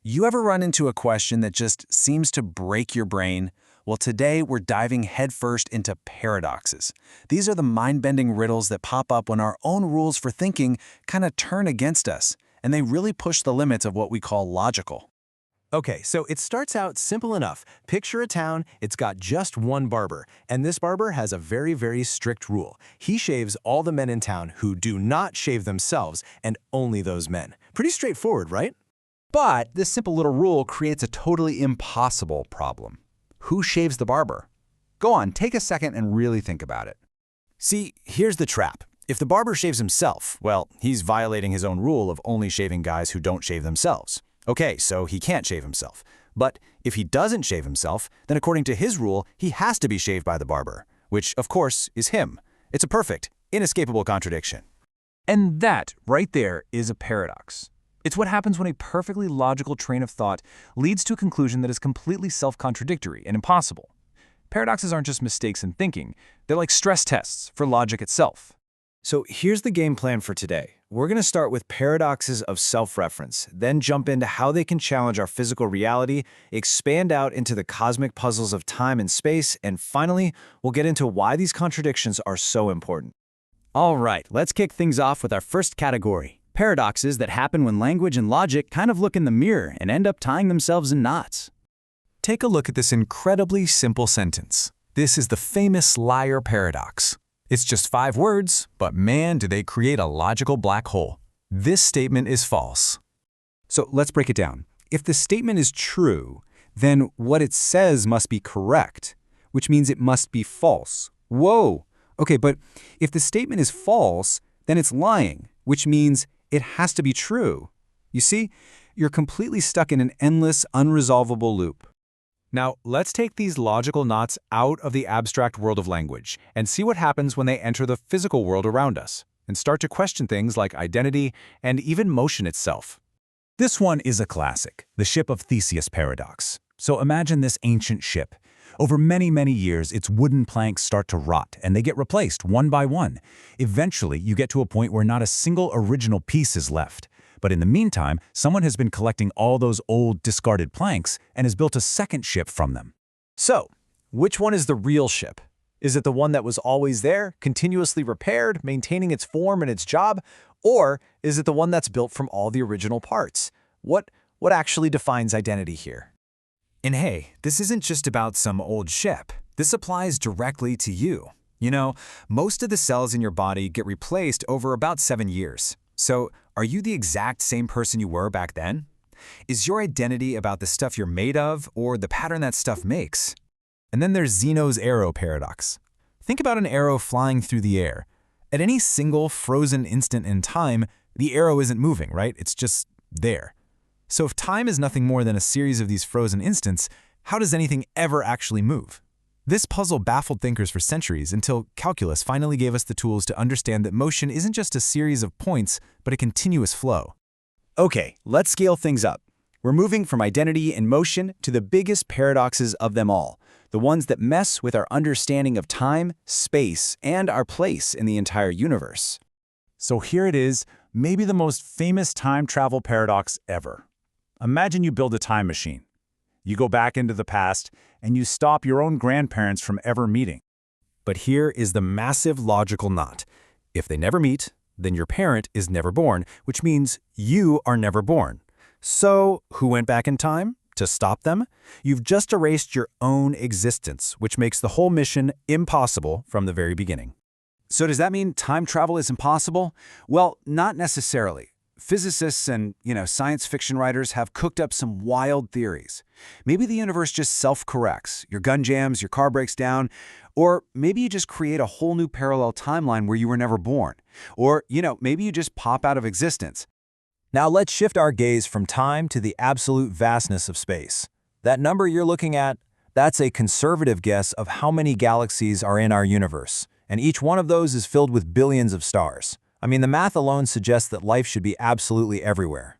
You ever run into a question that just seems to break your brain? Well, today we're diving headfirst into paradoxes. These are the mind-bending riddles that pop up when our own rules for thinking kind of turn against us, and they really push the limits of what we call logical. Okay, so it starts out simple enough. Picture a town, it's got just one barber, and this barber has a very strict rule. He shaves all the men in town who do not shave themselves, and only those men. Pretty straightforward, right? But this simple little rule creates a totally impossible problem. Who shaves the barber? Go on, take a second and really think about it. See, here's the trap. If the barber shaves himself, well, he's violating his own rule of only shaving guys who don't shave themselves. Okay, so he can't shave himself. But if he doesn't shave himself, then according to his rule, he has to be shaved by the barber, which, of course, is him. It's a perfect, inescapable contradiction. And that, right there, is a paradox. It's what happens when a perfectly logical train of thought leads to a conclusion that is completely self-contradictory and impossible. Paradoxes aren't just mistakes in thinking, they're like stress tests for logic itself. So here's the game plan for today. We're going to start with paradoxes of self-reference, then jump into how they can challenge our physical reality, expand out into the cosmic puzzles of time and space, and finally, we'll get into why these contradictions are so important. All right, let's kick things off with our first category. Paradoxes that happen when language and logic kind of look in the mirror and end up tying themselves in knots. Take a look at this incredibly simple sentence. This is the famous liar paradox. It's just 5 words, but man, do they create a logical black hole. This statement is false. So let's break it down. If the statement is true, then what it says must be correct, which means it must be false. Whoa! Okay, but if the statement is false, then it's lying, which means it has to be true. You see, you're completely stuck in an endless, unresolvable loop. Now, let's take these logical knots out of the abstract world of language and see what happens when they enter the physical world around us and start to question things like identity and even motion itself. This one is a classic, the Ship of Theseus paradox. So imagine this ancient ship. Over many years, its wooden planks start to rot, and they get replaced one by one. Eventually, you get to a point where not a single original piece is left. But in the meantime, someone has been collecting all those old, discarded planks and has built a second ship from them. So, which one is the real ship? Is it the one that was always there, continuously repaired, maintaining its form and its job? Or is it the one that's built from all the original parts? What actually defines identity here? And hey, this isn't just about some old ship. This applies directly to you. You know, most of the cells in your body get replaced over about 7 years. So, are you the exact same person you were back then? Is your identity about the stuff you're made of or the pattern that stuff makes? And then there's Zeno's arrow paradox. Think about an arrow flying through the air. At any single frozen instant in time, the arrow isn't moving, right? It's just there. So if time is nothing more than a series of these frozen instants, how does anything ever actually move? This puzzle baffled thinkers for centuries until calculus finally gave us the tools to understand that motion isn't just a series of points, but a continuous flow. Okay, let's scale things up. We're moving from identity and motion to the biggest paradoxes of them all, the ones that mess with our understanding of time, space, and our place in the entire universe. So here it is, maybe the most famous time travel paradox ever. Imagine you build a time machine. You go back into the past, and you stop your own grandparents from ever meeting. But here is the massive logical knot. If they never meet, then your parent is never born, which means you are never born. So, who went back in time to stop them? You've just erased your own existence, which makes the whole mission impossible from the very beginning. So does that mean time travel is impossible? Well, not necessarily. Physicists and, science fiction writers have cooked up some wild theories. Maybe the universe just self-corrects. Your gun jams, your car breaks down, or maybe you just create a whole new parallel timeline where you were never born. Or, maybe you just pop out of existence. Now let's shift our gaze from time to the absolute vastness of space. That number you're looking at, that's a conservative guess of how many galaxies are in our universe, and each one of those is filled with billions of stars. I mean, the math alone suggests that life should be absolutely everywhere.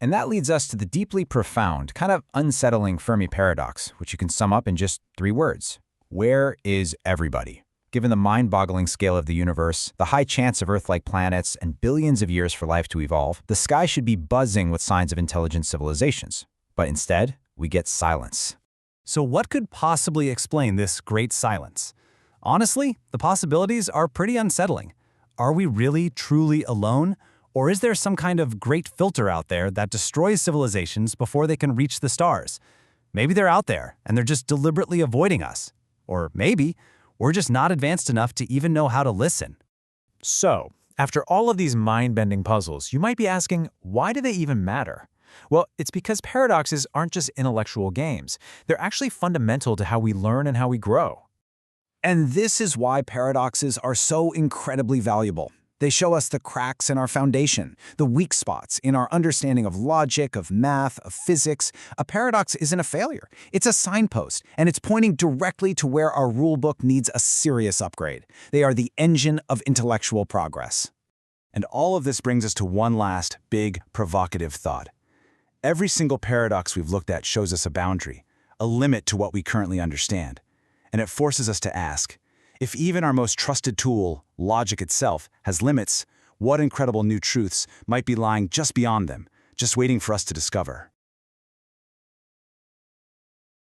And that leads us to the deeply profound, kind of unsettling Fermi paradox, which you can sum up in just 3 words. Where is everybody? Given the mind-boggling scale of the universe, the high chance of Earth-like planets, and billions of years for life to evolve, the sky should be buzzing with signs of intelligent civilizations. But instead, we get silence. So what could possibly explain this great silence? Honestly, the possibilities are pretty unsettling. Are we really, truly alone? Or is there some kind of great filter out there that destroys civilizations before they can reach the stars? Maybe they're out there, and they're just deliberately avoiding us. Or maybe we're just not advanced enough to even know how to listen. So, after all of these mind-bending puzzles, you might be asking, why do they even matter? Well, it's because paradoxes aren't just intellectual games. They're actually fundamental to how we learn and how we grow. And this is why paradoxes are so incredibly valuable. They show us the cracks in our foundation, the weak spots in our understanding of logic, of math, of physics. A paradox isn't a failure. It's a signpost, and it's pointing directly to where our rulebook needs a serious upgrade. They are the engine of intellectual progress. And all of this brings us to one last, big, provocative thought. Every single paradox we've looked at shows us a boundary, a limit to what we currently understand. And it forces us to ask, if even our most trusted tool, logic itself, has limits, what incredible new truths might be lying just beyond them, just waiting for us to discover?